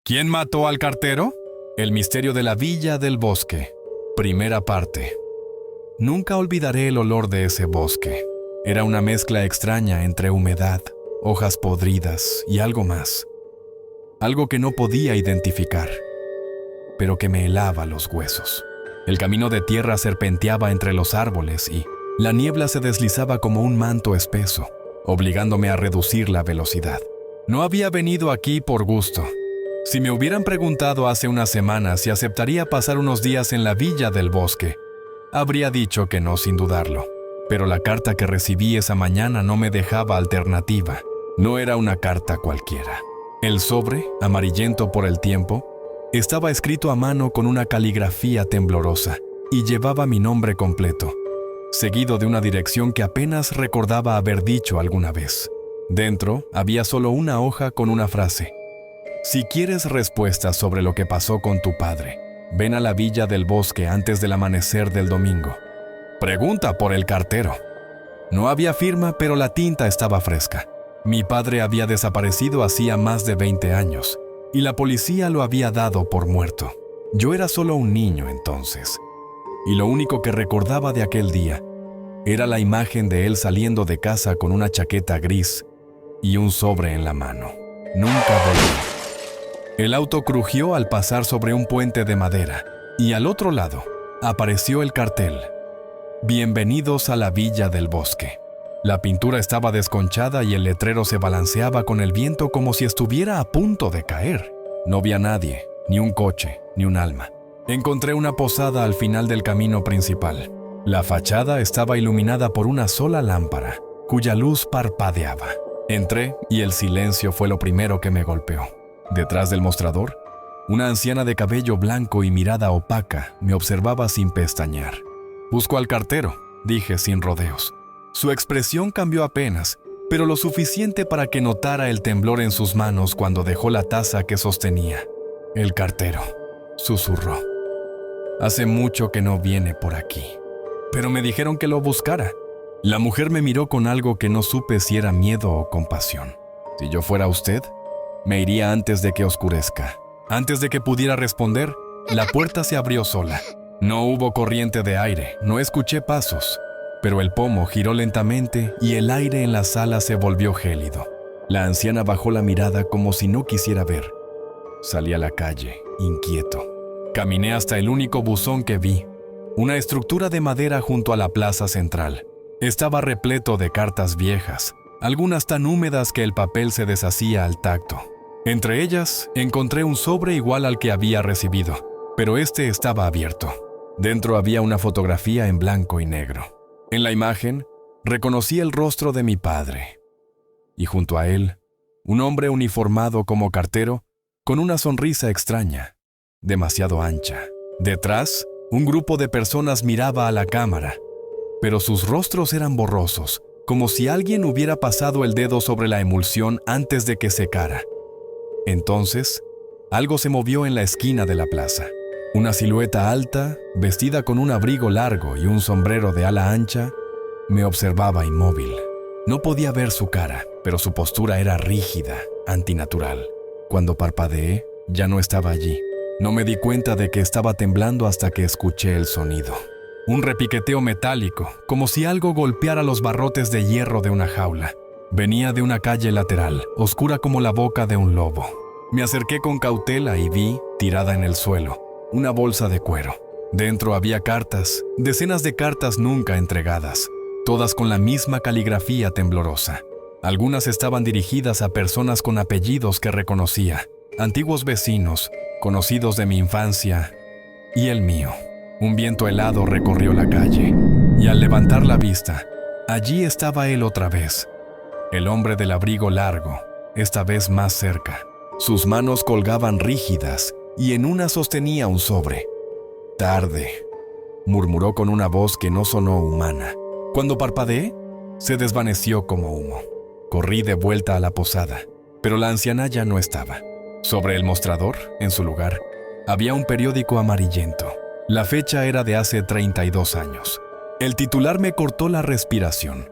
¿Quién mató al cartero? El misterio de la Villa del Bosque. Primera parte. Nunca olvidaré el olor de ese bosque. Era una mezcla extraña entre humedad, hojas podridas y algo más. Algo que no podía identificar, pero que me helaba los huesos. El camino de tierra serpenteaba entre los árboles y la niebla se deslizaba como un manto espeso, obligándome a reducir la velocidad. No había venido aquí por gusto. Si me hubieran preguntado hace unas semanas si aceptaría pasar unos días en la Villa del Bosque, habría dicho que no sin dudarlo. Pero la carta que recibí esa mañana no me dejaba alternativa. No era una carta cualquiera. El sobre, amarillento por el tiempo, estaba escrito a mano con una caligrafía temblorosa y llevaba mi nombre completo, seguido de una dirección que apenas recordaba haber dicho alguna vez. Dentro había solo una hoja con una frase: si quieres respuestas sobre lo que pasó con tu padre, ven a la Villa del Bosque antes del amanecer del domingo. Pregunta por el cartero. No había firma, pero la tinta estaba fresca. Mi padre había desaparecido hacía más de 20 años, y la policía lo había dado por muerto. Yo era solo un niño entonces, y lo único que recordaba de aquel día era la imagen de él saliendo de casa con una chaqueta gris y un sobre en la mano. Nunca volvió. El auto crujió al pasar sobre un puente de madera, y al otro lado apareció el cartel: Bienvenidos a la Villa del Bosque. La pintura estaba desconchada y el letrero se balanceaba con el viento como si estuviera a punto de caer. No vi a nadie, ni un coche, ni un alma. Encontré una posada al final del camino principal. La fachada estaba iluminada por una sola lámpara, cuya luz parpadeaba. Entré y el silencio fue lo primero que me golpeó. Detrás del mostrador, una anciana de cabello blanco y mirada opaca me observaba sin pestañear. «Busco al cartero», dije sin rodeos. Su expresión cambió apenas, pero lo suficiente para que notara el temblor en sus manos cuando dejó la taza que sostenía. «El cartero», susurró. «Hace mucho que no viene por aquí, pero me dijeron que lo buscara». La mujer me miró con algo que no supe si era miedo o compasión. «Si yo fuera usted, me iría antes de que oscurezca». Antes de que pudiera responder, la puerta se abrió sola. No hubo corriente de aire, no escuché pasos, pero el pomo giró lentamente y el aire en la sala se volvió gélido. La anciana bajó la mirada como si no quisiera ver. Salí a la calle, inquieto. Caminé hasta el único buzón que vi, una estructura de madera junto a la plaza central. Estaba repleto de cartas viejas, algunas tan húmedas que el papel se deshacía al tacto. Entre ellas, encontré un sobre igual al que había recibido, pero este estaba abierto. Dentro había una fotografía en blanco y negro. En la imagen, reconocí el rostro de mi padre. Y junto a él, un hombre uniformado como cartero, con una sonrisa extraña, demasiado ancha. Detrás, un grupo de personas miraba a la cámara, pero sus rostros eran borrosos, como si alguien hubiera pasado el dedo sobre la emulsión antes de que secara. Entonces, algo se movió en la esquina de la plaza. Una silueta alta, vestida con un abrigo largo y un sombrero de ala ancha, me observaba inmóvil. No podía ver su cara, pero su postura era rígida, antinatural. Cuando parpadeé, ya no estaba allí. No me di cuenta de que estaba temblando hasta que escuché el sonido. Un repiqueteo metálico, como si algo golpeara los barrotes de hierro de una jaula. Venía de una calle lateral, oscura como la boca de un lobo. Me acerqué con cautela y vi, tirada en el suelo, una bolsa de cuero. Dentro había cartas, decenas de cartas nunca entregadas, todas con la misma caligrafía temblorosa. Algunas estaban dirigidas a personas con apellidos que reconocía, antiguos vecinos, conocidos de mi infancia y el mío. Un viento helado recorrió la calle, y al levantar la vista, allí estaba él otra vez. El hombre del abrigo largo, esta vez más cerca. Sus manos colgaban rígidas y en una sostenía un sobre. «Tarde», murmuró con una voz que no sonó humana. Cuando parpadeé, se desvaneció como humo. Corrí de vuelta a la posada, pero la anciana ya no estaba. Sobre el mostrador, en su lugar, había un periódico amarillento. La fecha era de hace 32 años. El titular me cortó la respiración.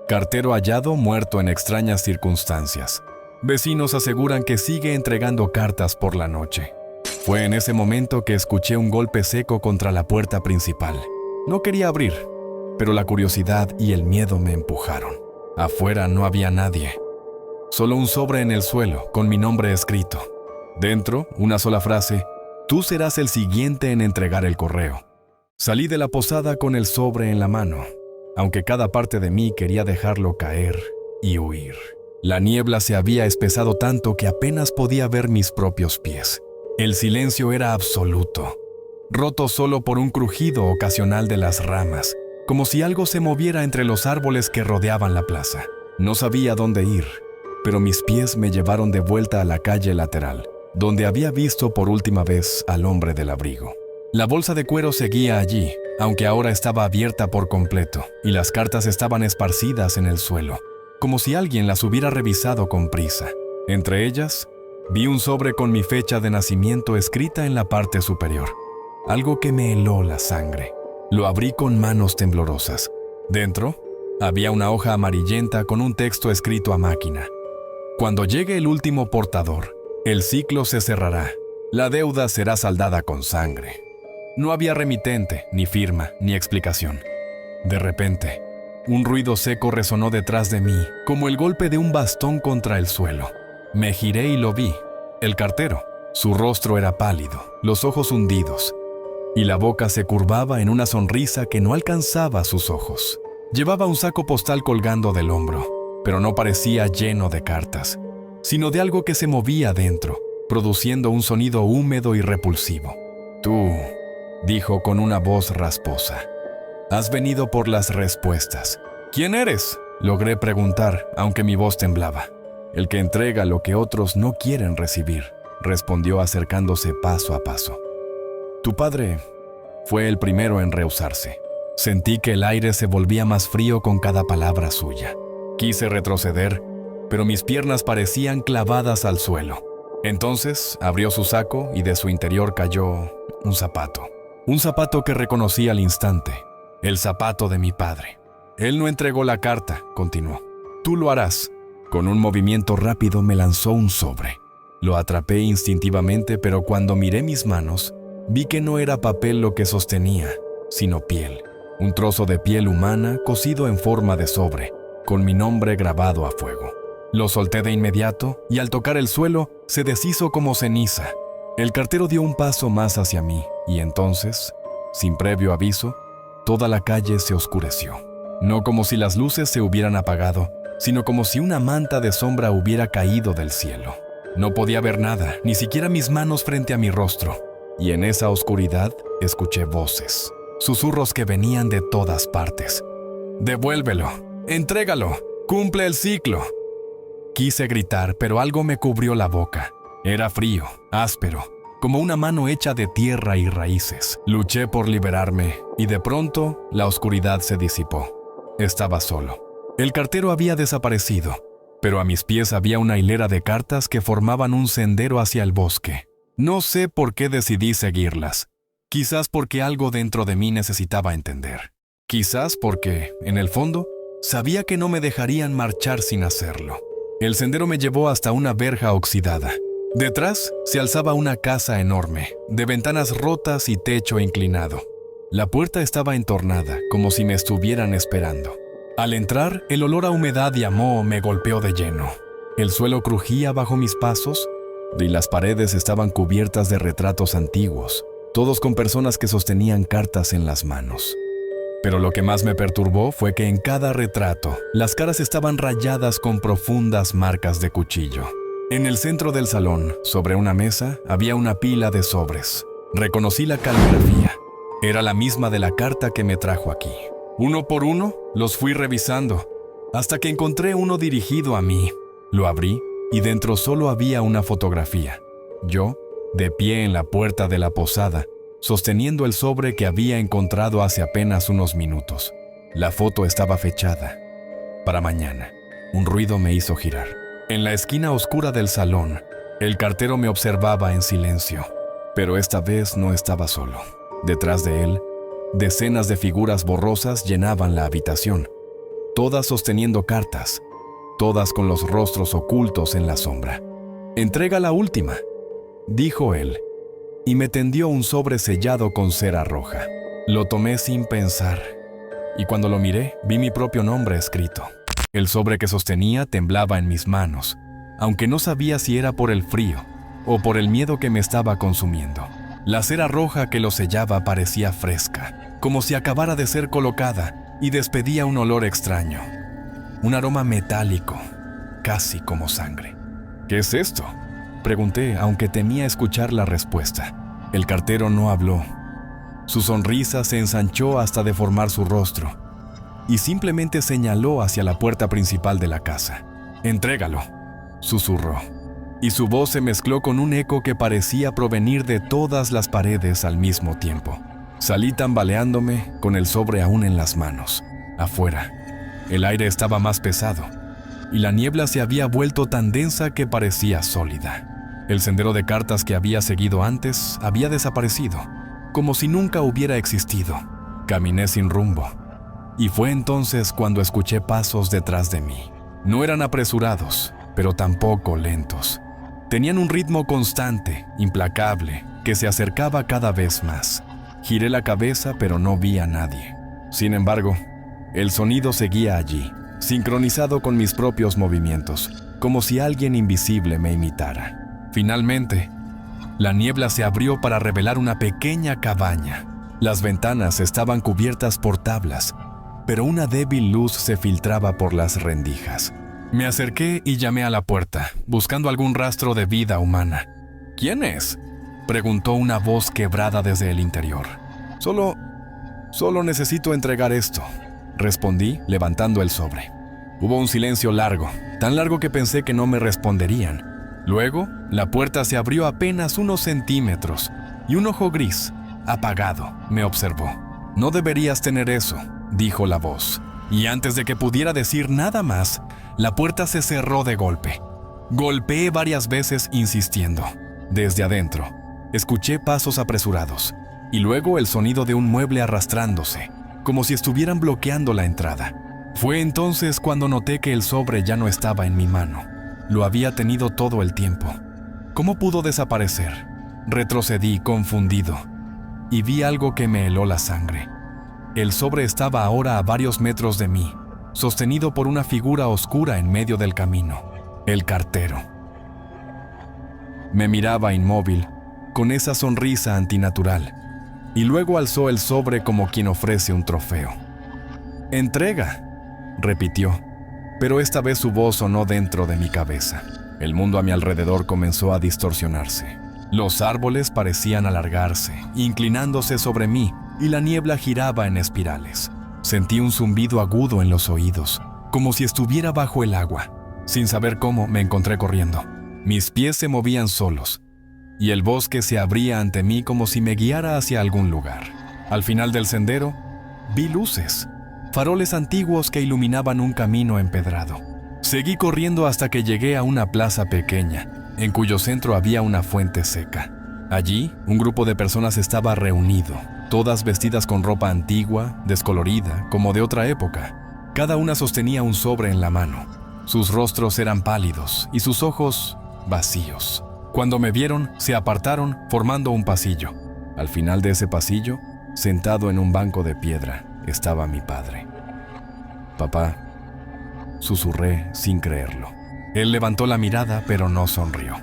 «Cartero hallado muerto en extrañas circunstancias». Vecinos aseguran que sigue entregando cartas por la noche. Fue en ese momento que escuché un golpe seco contra la puerta principal. No quería abrir, pero la curiosidad y el miedo me empujaron. Afuera no había nadie. Solo un sobre en el suelo, con mi nombre escrito. Dentro, una sola frase: tú serás el siguiente en entregar el correo. Salí de la posada con el sobre en la mano, aunque cada parte de mí quería dejarlo caer y huir. La niebla se había espesado tanto que apenas podía ver mis propios pies. El silencio era absoluto, roto solo por un crujido ocasional de las ramas, como si algo se moviera entre los árboles que rodeaban la plaza. No sabía dónde ir, pero mis pies me llevaron de vuelta a la calle lateral, donde había visto por última vez al hombre del abrigo. La bolsa de cuero seguía allí, aunque ahora estaba abierta por completo, y las cartas estaban esparcidas en el suelo, como si alguien las hubiera revisado con prisa. Entre ellas, vi un sobre con mi fecha de nacimiento escrita en la parte superior, algo que me heló la sangre. Lo abrí con manos temblorosas. Dentro, había una hoja amarillenta con un texto escrito a máquina. Cuando llegue el último portador, el ciclo se cerrará. La deuda será saldada con sangre. No había remitente, ni firma, ni explicación. De repente, un ruido seco resonó detrás de mí, como el golpe de un bastón contra el suelo. Me giré y lo vi. El cartero. Su rostro era pálido, los ojos hundidos, y la boca se curvaba en una sonrisa que no alcanzaba sus ojos. Llevaba un saco postal colgando del hombro, pero no parecía lleno de cartas, sino de algo que se movía dentro, produciendo un sonido húmedo y repulsivo. Tú, dijo con una voz rasposa, has venido por las respuestas. ¿Quién eres?, logré preguntar, aunque mi voz temblaba. El que entrega lo que otros no quieren recibir, respondió acercándose paso a paso. Tu padre fue el primero en rehusarse. Sentí que el aire se volvía más frío con cada palabra suya. Quise retroceder, pero mis piernas parecían clavadas al suelo. Entonces abrió su saco y de su interior cayó un zapato. Un zapato que reconocí al instante, el zapato de mi padre. Él no entregó la carta, continuó. Tú lo harás. Con un movimiento rápido me lanzó un sobre. Lo atrapé instintivamente, pero cuando miré mis manos, vi que no era papel lo que sostenía, sino piel. Un trozo de piel humana cosido en forma de sobre, con mi nombre grabado a fuego. Lo solté de inmediato y al tocar el suelo se deshizo como ceniza. El cartero dio un paso más hacia mí y entonces, sin previo aviso, toda la calle se oscureció. No como si las luces se hubieran apagado, sino como si una manta de sombra hubiera caído del cielo. No podía ver nada, ni siquiera mis manos frente a mi rostro, y en esa oscuridad escuché voces, susurros que venían de todas partes. «Devuélvelo, entrégalo, cumple el ciclo». Quise gritar, pero algo me cubrió la boca. Era frío, áspero, como una mano hecha de tierra y raíces. Luché por liberarme, y de pronto la oscuridad se disipó. Estaba solo. El cartero había desaparecido, pero a mis pies había una hilera de cartas que formaban un sendero hacia el bosque. No sé por qué decidí seguirlas. Quizás porque algo dentro de mí necesitaba entender. Quizás porque, en el fondo, sabía que no me dejarían marchar sin hacerlo. El sendero me llevó hasta una verja oxidada. Detrás se alzaba una casa enorme, de ventanas rotas y techo inclinado. La puerta estaba entornada, como si me estuvieran esperando. Al entrar, el olor a humedad y a moho me golpeó de lleno. El suelo crujía bajo mis pasos y las paredes estaban cubiertas de retratos antiguos, todos con personas que sostenían cartas en las manos. Pero lo que más me perturbó fue que en cada retrato, las caras estaban rayadas con profundas marcas de cuchillo. En el centro del salón, sobre una mesa, había una pila de sobres. Reconocí la caligrafía. Era la misma de la carta que me trajo aquí. Uno por uno, los fui revisando, hasta que encontré uno dirigido a mí. Lo abrí y dentro solo había una fotografía. Yo, de pie en la puerta de la posada, sosteniendo el sobre que había encontrado hace apenas unos minutos. La foto estaba fechada para mañana. Un ruido me hizo girar. En la esquina oscura del salón, el cartero me observaba en silencio, pero esta vez no estaba solo. Detrás de él, decenas de figuras borrosas llenaban la habitación, todas sosteniendo cartas, todas con los rostros ocultos en la sombra. «Entrega la última», dijo él, y me tendió un sobre sellado con cera roja. Lo tomé sin pensar, y cuando lo miré, vi mi propio nombre escrito. El sobre que sostenía temblaba en mis manos, aunque no sabía si era por el frío o por el miedo que me estaba consumiendo. La cera roja que lo sellaba parecía fresca, como si acabara de ser colocada, y despedía un olor extraño. Un aroma metálico, casi como sangre. «¿Qué es esto?», pregunté, aunque temía escuchar la respuesta. El cartero no habló. Su sonrisa se ensanchó hasta deformar su rostro, y simplemente señaló hacia la puerta principal de la casa. «Entrégalo», susurró, y su voz se mezcló con un eco que parecía provenir de todas las paredes al mismo tiempo. Salí tambaleándome, con el sobre aún en las manos. Afuera, el aire estaba más pesado, y la niebla se había vuelto tan densa que parecía sólida. El sendero de cartas que había seguido antes había desaparecido, como si nunca hubiera existido. Caminé sin rumbo, y fue entonces cuando escuché pasos detrás de mí. No eran apresurados, pero tampoco lentos. Tenían un ritmo constante, implacable, que se acercaba cada vez más. Giré la cabeza, pero no vi a nadie. Sin embargo, el sonido seguía allí, sincronizado con mis propios movimientos, como si alguien invisible me imitara. Finalmente, la niebla se abrió para revelar una pequeña cabaña. Las ventanas estaban cubiertas por tablas, pero una débil luz se filtraba por las rendijas. Me acerqué y llamé a la puerta, buscando algún rastro de vida humana. «¿Quién es?», preguntó una voz quebrada desde el interior. Solo necesito entregar esto», respondí, levantando el sobre. Hubo un silencio largo, tan largo que pensé que no me responderían. Luego, la puerta se abrió apenas unos centímetros, y un ojo gris, apagado, me observó. «No deberías tener eso», dijo la voz, y antes de que pudiera decir nada más, la puerta se cerró de golpe. Golpeé varias veces insistiendo. Desde adentro, escuché pasos apresurados, y luego el sonido de un mueble arrastrándose, como si estuvieran bloqueando la entrada. Fue entonces cuando noté que el sobre ya no estaba en mi mano. Lo había tenido todo el tiempo. ¿Cómo pudo desaparecer? Retrocedí confundido, y vi algo que me heló la sangre. El sobre estaba ahora a varios metros de mí, sostenido por una figura oscura en medio del camino. El cartero. Me miraba inmóvil, con esa sonrisa antinatural, y luego alzó el sobre como quien ofrece un trofeo. «Entrega», repitió, pero esta vez su voz sonó dentro de mi cabeza. El mundo a mi alrededor comenzó a distorsionarse. Los árboles parecían alargarse, inclinándose sobre mí, y la niebla giraba en espirales. Sentí un zumbido agudo en los oídos, como si estuviera bajo el agua. Sin saber cómo, me encontré corriendo. Mis pies se movían solos, y el bosque se abría ante mí como si me guiara hacia algún lugar. Al final del sendero, vi luces, faroles antiguos que iluminaban un camino empedrado. Seguí corriendo hasta que llegué a una plaza pequeña, en cuyo centro había una fuente seca. Allí, un grupo de personas estaba reunido, todas vestidas con ropa antigua, descolorida, como de otra época. Cada una sostenía un sobre en la mano. Sus rostros eran pálidos y sus ojos vacíos. Cuando me vieron, se apartaron formando un pasillo. Al final de ese pasillo, sentado en un banco de piedra, estaba mi padre. «Papá», susurré sin creerlo. Él levantó la mirada, pero no sonrió.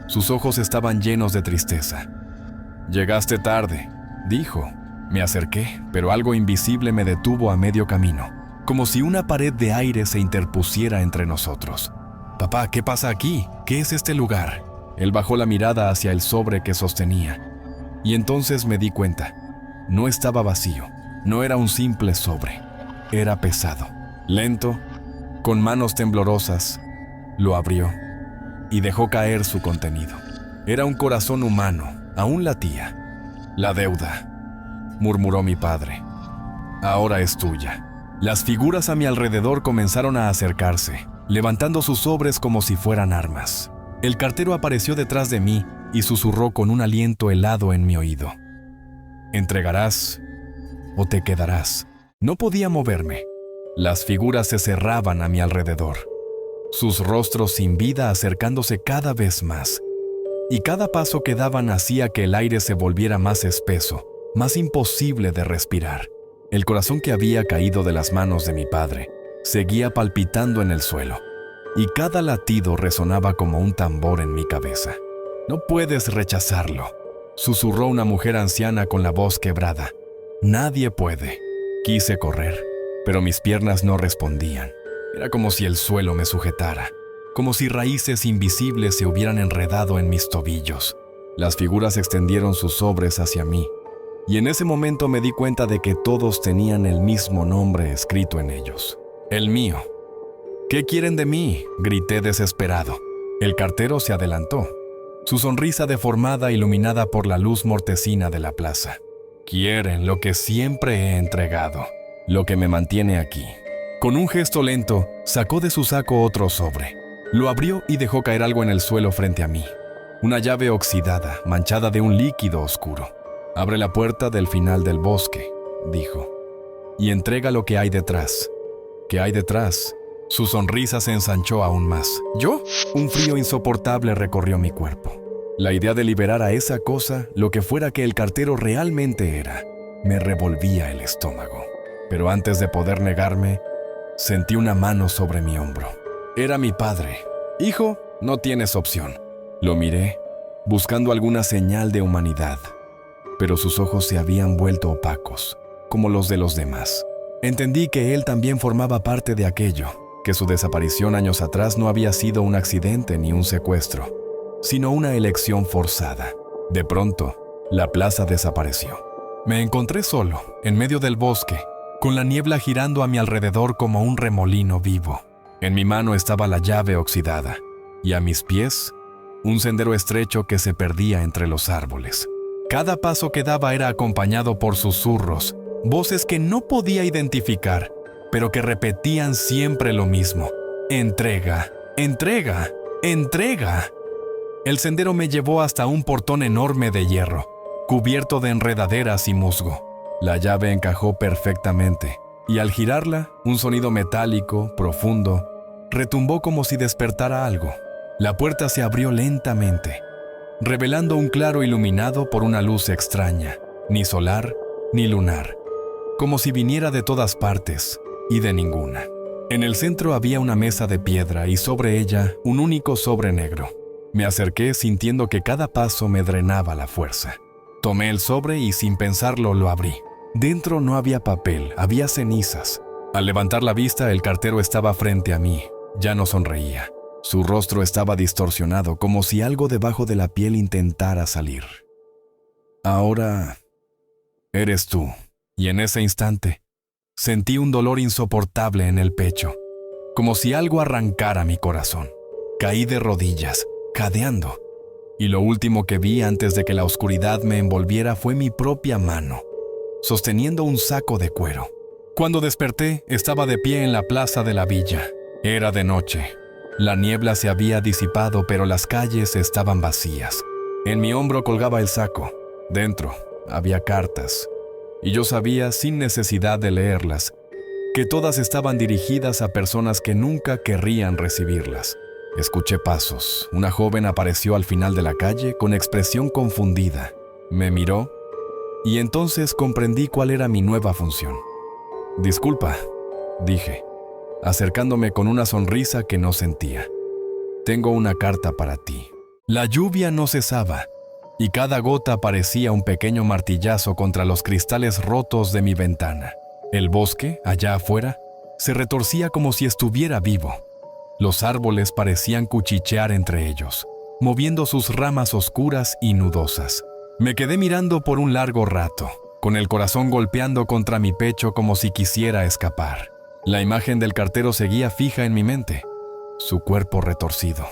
Sus ojos estaban llenos de tristeza. «Llegaste tarde», dijo. Me acerqué, pero algo invisible me detuvo a medio camino, como si una pared de aire se interpusiera entre nosotros. «Papá, ¿qué pasa aquí? ¿Qué es este lugar?». Él bajó la mirada hacia el sobre que sostenía, y entonces me di cuenta. No estaba vacío, no era un simple sobre, era pesado. Lento, con manos temblorosas, lo abrió y dejó caer su contenido. Era un corazón humano, aún latía. «La deuda», murmuró mi padre. «Ahora es tuya». Las figuras a mi alrededor comenzaron a acercarse, levantando sus sobres como si fueran armas. El cartero apareció detrás de mí y susurró con un aliento helado en mi oído. «¿Entregarás o te quedarás?». No podía moverme. Las figuras se cerraban a mi alrededor. sus rostros sin vida acercándose cada vez más. Y cada paso que daban hacía que el aire se volviera más espeso, más imposible de respirar. El corazón que había caído de las manos de mi padre seguía palpitando en el suelo, y cada latido resonaba como un tambor en mi cabeza. «No puedes rechazarlo», susurró una mujer anciana con la voz quebrada. «Nadie puede». Quise correr, pero mis piernas no respondían. Era como si el suelo me sujetara, como si raíces invisibles se hubieran enredado en mis tobillos. Las figuras extendieron sus sobres hacia mí, y en ese momento me di cuenta de que todos tenían el mismo nombre escrito en ellos. El mío. «¿Qué quieren de mí?», grité desesperado. El cartero se adelantó, su sonrisa deformada iluminada por la luz mortecina de la plaza. «Quieren lo que siempre he entregado, lo que me mantiene aquí». Con un gesto lento, sacó de su saco otro sobre. Lo abrió y dejó caer algo en el suelo frente a mí. Una llave oxidada, manchada de un líquido oscuro. «Abre la puerta del final del bosque», dijo, «y entrega lo que hay detrás». «¿Qué hay detrás?». Su sonrisa se ensanchó aún más. ¿Yo? Un frío insoportable recorrió mi cuerpo. La idea de liberar a esa cosa, lo que fuera que el cartero realmente era, me revolvía el estómago. Pero antes de poder negarme, sentí una mano sobre mi hombro. Era mi padre. «Hijo, no tienes opción». Lo miré, buscando alguna señal de humanidad, pero sus ojos se habían vuelto opacos, como los de los demás. Entendí que él también formaba parte de aquello, que su desaparición años atrás no había sido un accidente ni un secuestro, sino una elección forzada. De pronto, la plaza desapareció. Me encontré solo, en medio del bosque, con la niebla girando a mi alrededor como un remolino vivo. En mi mano estaba la llave oxidada, y a mis pies, un sendero estrecho que se perdía entre los árboles. Cada paso que daba era acompañado por susurros, voces que no podía identificar, pero que repetían siempre lo mismo: «Entrega, entrega, entrega». El sendero me llevó hasta un portón enorme de hierro, cubierto de enredaderas y musgo. La llave encajó perfectamente, y al girarla, un sonido metálico, profundo, retumbó como si despertara algo. La puerta se abrió lentamente, revelando un claro iluminado por una luz extraña, ni solar ni lunar, como si viniera de todas partes y de ninguna. En el centro había una mesa de piedra y sobre ella un único sobre negro. Me acerqué sintiendo que cada paso me drenaba la fuerza. Tomé el sobre y sin pensarlo lo abrí. Dentro no había papel, había cenizas. Al levantar la vista, el cartero estaba frente a mí. Ya no sonreía. Su rostro estaba distorsionado, como si algo debajo de la piel intentara salir. «Ahora eres tú». Y en ese instante, sentí un dolor insoportable en el pecho, como si algo arrancara mi corazón. Caí de rodillas, jadeando, y lo último que vi antes de que la oscuridad me envolviera fue mi propia mano, sosteniendo un saco de cuero. Cuando desperté, estaba de pie en la plaza de la villa. Era de noche. La niebla se había disipado, pero las calles estaban vacías. En mi hombro colgaba el saco. Dentro había cartas, y yo sabía, sin necesidad de leerlas, que todas estaban dirigidas a personas que nunca querrían recibirlas. Escuché pasos. Una joven apareció al final de la calle con expresión confundida. Me miró, y entonces comprendí cuál era mi nueva función. «Disculpa», dije, acercándome con una sonrisa que no sentía. «Tengo una carta para ti». La lluvia no cesaba, y cada gota parecía un pequeño martillazo contra los cristales rotos de mi ventana. El bosque, allá afuera, se retorcía como si estuviera vivo. Los árboles parecían cuchichear entre ellos, moviendo sus ramas oscuras y nudosas. Me quedé mirando por un largo rato, con el corazón golpeando contra mi pecho como si quisiera escapar. La imagen del cartero seguía fija en mi mente, su cuerpo retorcido,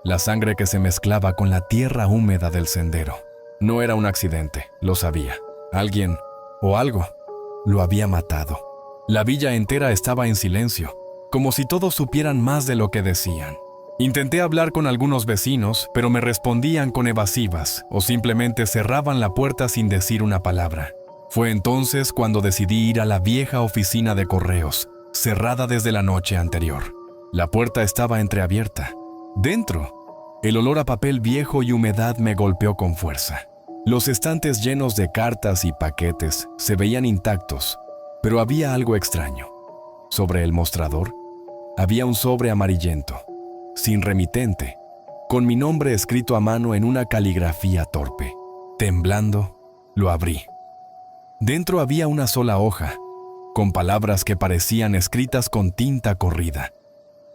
la sangre que se mezclaba con la tierra húmeda del sendero. No era un accidente, lo sabía. Alguien, o algo, lo había matado. La villa entera estaba en silencio, como si todos supieran más de lo que decían. Intenté hablar con algunos vecinos, pero me respondían con evasivas o simplemente cerraban la puerta sin decir una palabra. Fue entonces cuando decidí ir a la vieja oficina de correos, cerrada desde la noche anterior. La puerta estaba entreabierta. Dentro, el olor a papel viejo y humedad me golpeó con fuerza. Los estantes llenos de cartas y paquetes se veían intactos, pero había algo extraño. Sobre el mostrador, había un sobre amarillento, sin remitente, con mi nombre escrito a mano en una caligrafía torpe. Temblando, lo abrí. Dentro había una sola hoja, con palabras que parecían escritas con tinta corrida.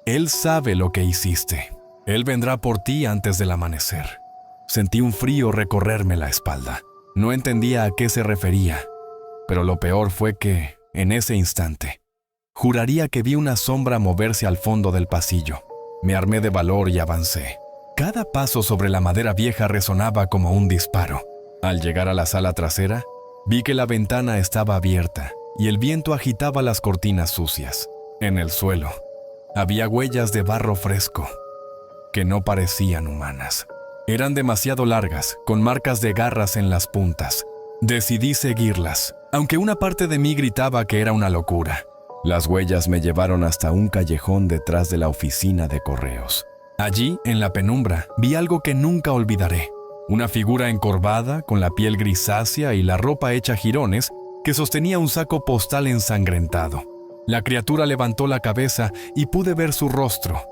Él sabe lo que hiciste. Él vendrá por ti antes del amanecer. Sentí un frío recorrerme la espalda. No entendía a qué se refería, pero lo peor fue que, en ese instante, juraría que vi una sombra moverse al fondo del pasillo. Me armé de valor y avancé. Cada paso sobre la madera vieja resonaba como un disparo. Al llegar a la sala trasera, vi que la ventana estaba abierta y el viento agitaba las cortinas sucias. En el suelo, había huellas de barro fresco que no parecían humanas. Eran demasiado largas, con marcas de garras en las puntas. Decidí seguirlas, aunque una parte de mí gritaba que era una locura. Las huellas me llevaron hasta un callejón detrás de la oficina de correos. Allí, en la penumbra, vi algo que nunca olvidaré. Una figura encorvada, con la piel grisácea y la ropa hecha jirones, que sostenía un saco postal ensangrentado. La criatura levantó la cabeza y pude ver su rostro,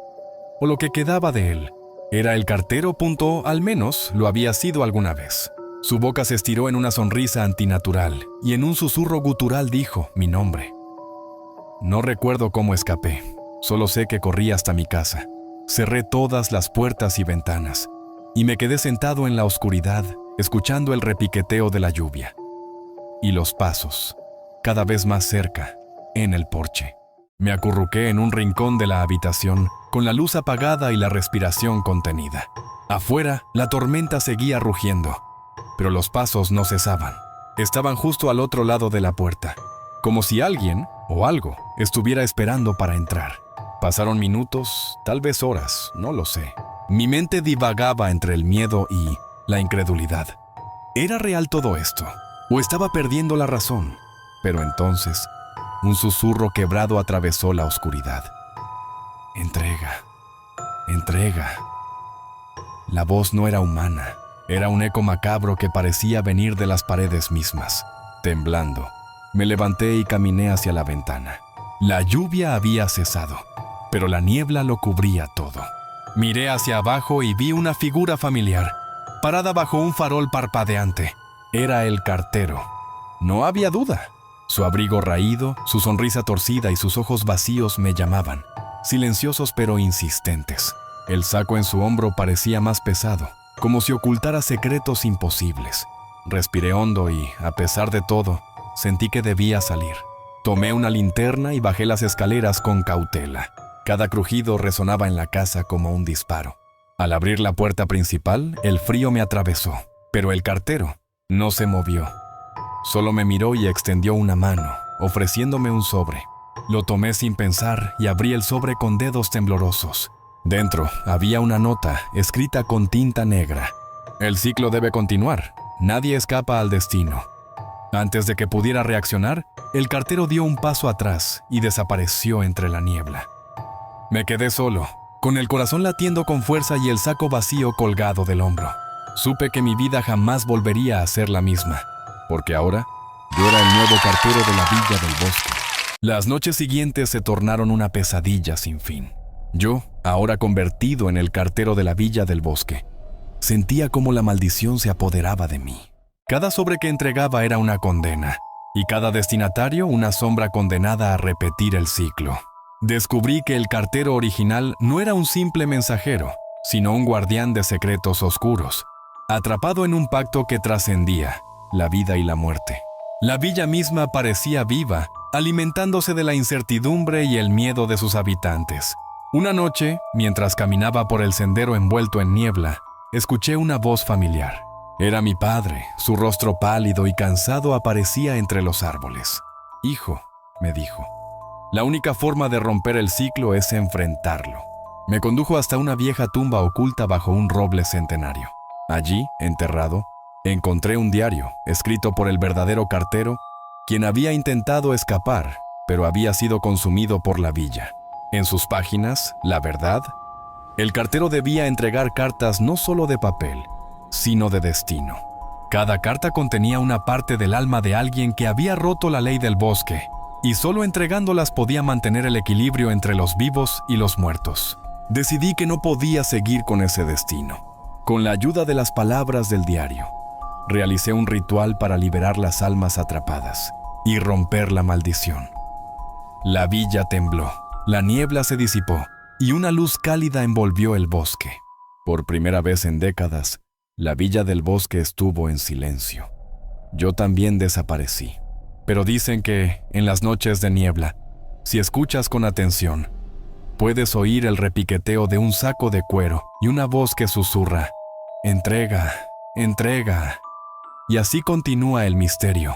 o lo que quedaba de él. Era el cartero, al menos lo había sido alguna vez. Su boca se estiró en una sonrisa antinatural y en un susurro gutural dijo mi nombre. No recuerdo cómo escapé, solo sé que corrí hasta mi casa. Cerré todas las puertas y ventanas y me quedé sentado en la oscuridad, escuchando el repiqueteo de la lluvia y los pasos, cada vez más cerca, en el porche. Me acurruqué en un rincón de la habitación, con la luz apagada y la respiración contenida. Afuera, la tormenta seguía rugiendo, pero los pasos no cesaban. Estaban justo al otro lado de la puerta, como si alguien o algo estuviera esperando para entrar. Pasaron minutos, tal vez horas, no lo sé. Mi mente divagaba entre el miedo y la incredulidad. ¿Era real todo esto? ¿O estaba perdiendo la razón? Pero entonces, un susurro quebrado atravesó la oscuridad. Entrega, entrega. La voz no era humana, era un eco macabro que parecía venir de las paredes mismas. Temblando, me levanté y caminé hacia la ventana. La lluvia había cesado, pero la niebla lo cubría todo. Miré hacia abajo y vi una figura familiar, parada bajo un farol parpadeante. Era el cartero. No había duda. Su abrigo raído, su sonrisa torcida y sus ojos vacíos me llamaban, silenciosos pero insistentes. El saco en su hombro parecía más pesado, como si ocultara secretos imposibles. Respiré hondo y, a pesar de todo, sentí que debía salir. Tomé una linterna y bajé las escaleras con cautela. Cada crujido resonaba en la casa como un disparo. Al abrir la puerta principal, el frío me atravesó, pero el cartero no se movió. Solo me miró y extendió una mano, ofreciéndome un sobre. Lo tomé sin pensar y abrí el sobre con dedos temblorosos. Dentro había una nota escrita con tinta negra. El ciclo debe continuar. Nadie escapa al destino. Antes de que pudiera reaccionar, el cartero dio un paso atrás y desapareció entre la niebla. Me quedé solo, con el corazón latiendo con fuerza y el saco vacío colgado del hombro. Supe que mi vida jamás volvería a ser la misma, porque ahora yo era el nuevo cartero de la Villa del Bosque. Las noches siguientes se tornaron una pesadilla sin fin. Yo, ahora convertido en el cartero de la Villa del Bosque, sentía como la maldición se apoderaba de mí. Cada sobre que entregaba era una condena, y cada destinatario una sombra condenada a repetir el ciclo. Descubrí que el cartero original no era un simple mensajero, sino un guardián de secretos oscuros, atrapado en un pacto que trascendía la vida y la muerte. La villa misma parecía viva, alimentándose de la incertidumbre y el miedo de sus habitantes. Una noche, mientras caminaba por el sendero envuelto en niebla, escuché una voz familiar. Era mi padre, su rostro pálido y cansado aparecía entre los árboles. «Hijo», me dijo, «la única forma de romper el ciclo es enfrentarlo». Me condujo hasta una vieja tumba oculta bajo un roble centenario. Allí, enterrado, encontré un diario, escrito por el verdadero cartero, quien había intentado escapar, pero había sido consumido por la villa. En sus páginas, la verdad, el cartero debía entregar cartas no solo de papel, sino de destino. Cada carta contenía una parte del alma de alguien que había roto la ley del bosque, y solo entregándolas podía mantener el equilibrio entre los vivos y los muertos. Decidí que no podía seguir con ese destino. Con la ayuda de las palabras del diario, realicé un ritual para liberar las almas atrapadas y romper la maldición. La villa tembló, la niebla se disipó y una luz cálida envolvió el bosque. Por primera vez en décadas, la villa del bosque estuvo en silencio. Yo también desaparecí. Pero dicen que, en las noches de niebla, si escuchas con atención, puedes oír el repiqueteo de un saco de cuero y una voz que susurra: «Entrega, entrega». Y así continúa el misterio.